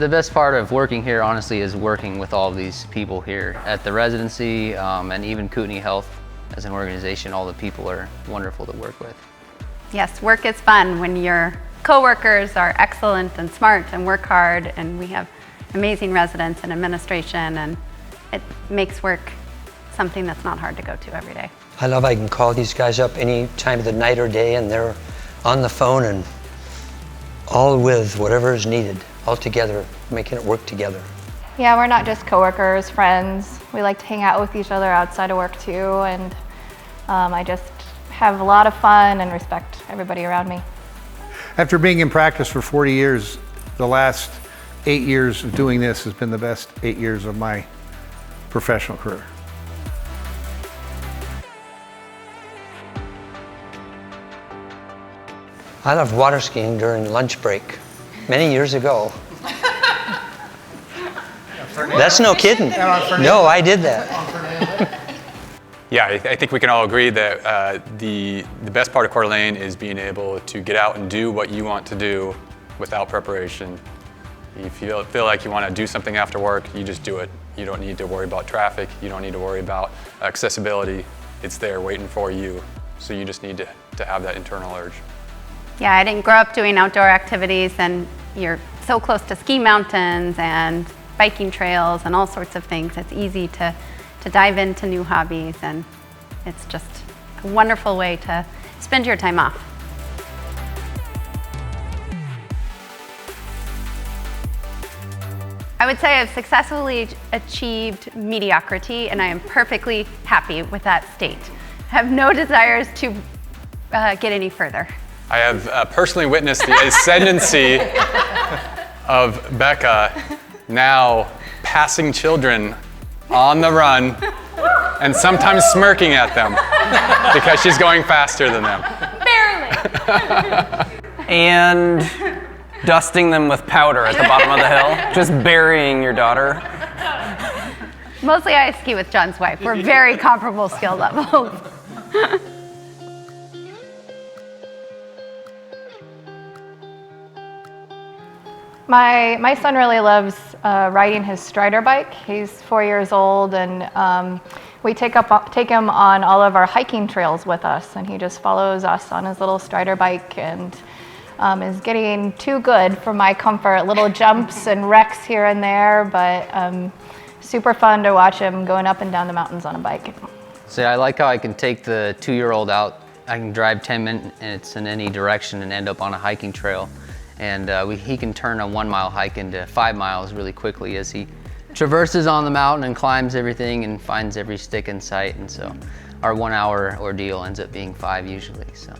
The best part of working here, honestly, is working with all of these people here at the residency, and even Kootenai Health as an organization. All the people are wonderful to work with. Yes, work is fun when your coworkers are excellent and smart and work hard, and we have amazing residents and administration, and it makes work something that's not hard to go to every day. I love I can call these guys up any time of the night or day, and they're on the phone and all with whatever is needed, all together, making it work together. Yeah, we're not just coworkers, friends. We like to hang out with each other outside of work too, and I just have a lot of fun and respect everybody around me. After being in practice for 40 years, the last 8 years of doing this has been the best 8 years of my professional career. I loved water skiing during lunch break many years ago. That's no kidding. No, I did that. Yeah, I think we can all agree that the best part of Coeur d'Alene is being able to get out and do what you want to do without preparation. If you feel like you want to do something after work, you just do it. You don't need to worry about traffic. You don't need to worry about accessibility. It's there waiting for you. So you just need to have that internal urge. Yeah, I didn't grow up doing outdoor activities, and you're so close to ski mountains and biking trails and all sorts of things. It's easy to dive into new hobbies, and it's just a wonderful way to spend your time off. I would say I've successfully achieved mediocrity, and I am perfectly happy with that state. I have no desires to get any further. I have personally witnessed the ascendancy of Becca now passing children on the run and sometimes smirking at them because she's going faster than them. Barely. And dusting them with powder at the bottom of the hill, just burying your daughter. Mostly I ski with John's wife. We're very comparable skill levels. My son really loves riding his Strider bike. He's 4 years old, and we take him on all of our hiking trails with us, and he just follows us on his little Strider bike, and is getting too good for my comfort. Little jumps and wrecks here and there, but super fun to watch him going up and down the mountains on a bike. So I like how I can take the 2-year-old out. I can drive 10 minutes in any direction and end up on a hiking trail. And he can turn a 1-mile hike into 5 miles really quickly as he traverses on the mountain and climbs everything and finds every stick in sight. And so our 1-hour ordeal ends up being 5 usually. So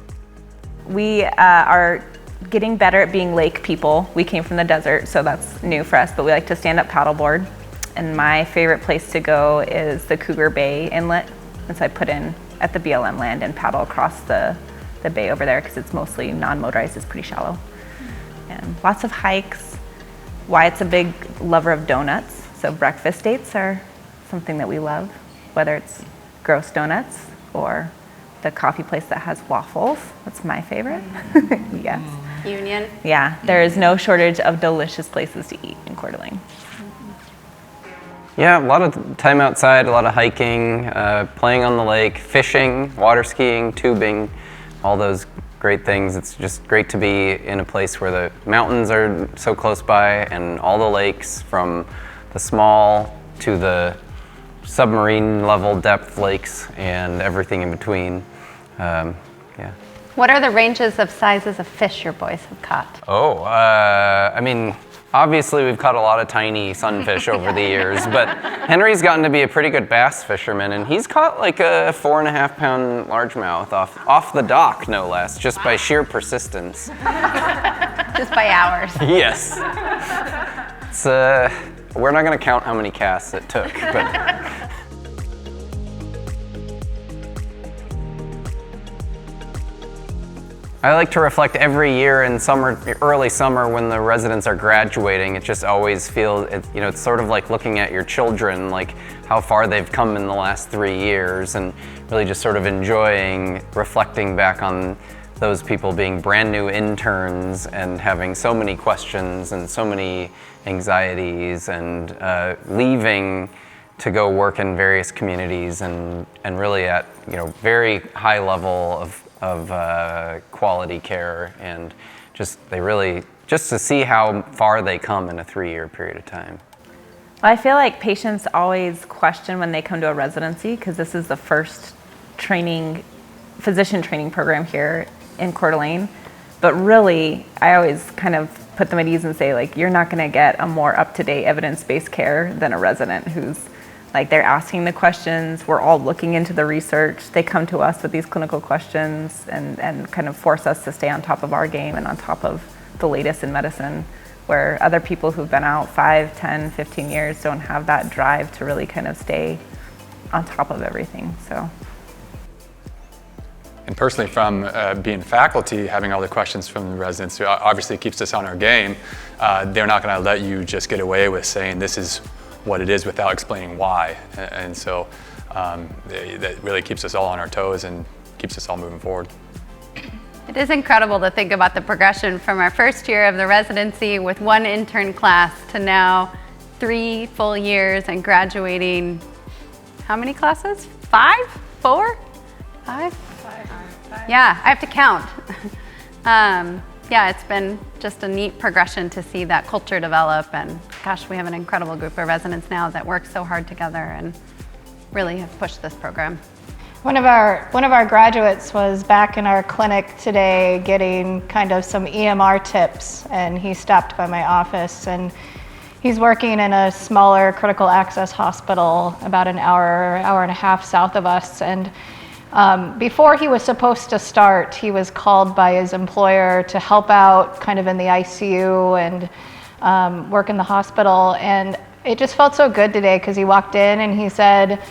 we are getting better at being lake people. We came from the desert, so that's new for us, but we like to stand up paddleboard. And my favorite place to go is the Cougar Bay Inlet. And so I put in at the BLM land and paddle across the bay over there because it's mostly non-motorized, it's pretty shallow. And lots of hikes. Wyatt's a big lover of donuts, so breakfast dates are something that we love, whether it's Gross Donuts or the coffee place that has waffles. That's my favorite. Yes. Union. Yeah, there is no shortage of delicious places to eat in Coeur d'Alene. Yeah, a lot of time outside, a lot of hiking, playing on the lake, fishing, water skiing, tubing, all those great things. It's just great to be in a place where the mountains are so close by and all the lakes, from the small to the submarine level depth lakes and everything in between. Yeah. What are the ranges of sizes of fish your boys have caught? Oh, I mean, obviously we've caught a lot of tiny sunfish over the years, but Henry's gotten to be a pretty good bass fisherman, and he's caught like a 4.5-pound largemouth off the dock, no less, just by sheer persistence. Just by hours. Yes. It's, we're not going to count how many casts it took, but. I like to reflect every year in early summer when the residents are graduating. It just always feels, it's sort of like looking at your children, like how far they've come in the last 3 years, and really just sort of enjoying reflecting back on those people being brand new interns and having so many questions and so many anxieties, and leaving to go work in various communities and really at very high level of quality care, and just to see how far they come in a 3-year period of time. I feel like patients always question when they come to a residency, because this is the first physician training program here in Coeur d'Alene. But really, I always kind of put them at ease and say, like, you're not going to get a more up-to-date evidence-based care than a resident who's like, they're asking the questions, we're all looking into the research, they come to us with these clinical questions and kind of force us to stay on top of our game and on top of the latest in medicine, where other people who've been out 5, 10, 15 years don't have that drive to really kind of stay on top of everything. So. And personally, from being faculty, having all the questions from the residents, who obviously keeps us on our game, they're not going to let you just get away with saying this is what it is without explaining why. And so that really keeps us all on our toes and keeps us all moving forward. It is incredible to think about the progression from our first year of the residency with 1 intern class to now 3 full years and graduating, how many classes? 5? 4? 5? 5. Yeah, I have to count. Yeah, it's been just a neat progression to see that culture develop, and gosh, we have an incredible group of residents now that work so hard together and really have pushed this program. One of our graduates was back in our clinic today getting kind of some EMR tips, and he stopped by my office, and he's working in a smaller critical access hospital about an hour and a half south of us. And before he was supposed to start, he was called by his employer to help out kind of in the ICU and work in the hospital. And it just felt so good today, because he walked in and he said,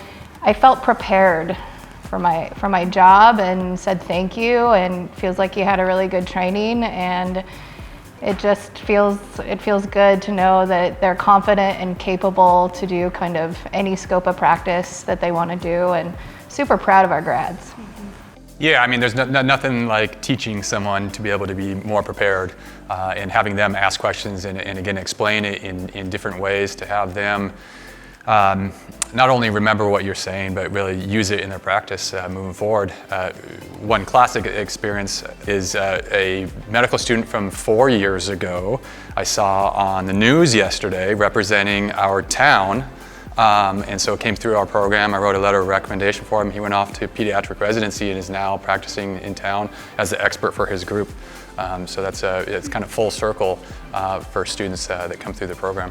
I felt prepared for my job, and said thank you, and feels like he had a really good training, and it just feels good to know that they're confident and capable to do kind of any scope of practice that they want to do, and super proud of our grads. Yeah, I mean, there's nothing like teaching someone to be able to be more prepared and having them ask questions and again explain it in different ways to have them not only remember what you're saying, but really use it in their practice moving forward. One classic experience is a medical student from 4 years ago I saw on the news yesterday representing our town. And so it came through our program. I wrote a letter of recommendation for him. He went off to pediatric residency and is now practicing in town as the expert for his group. So it's kind of full circle for students that come through the program.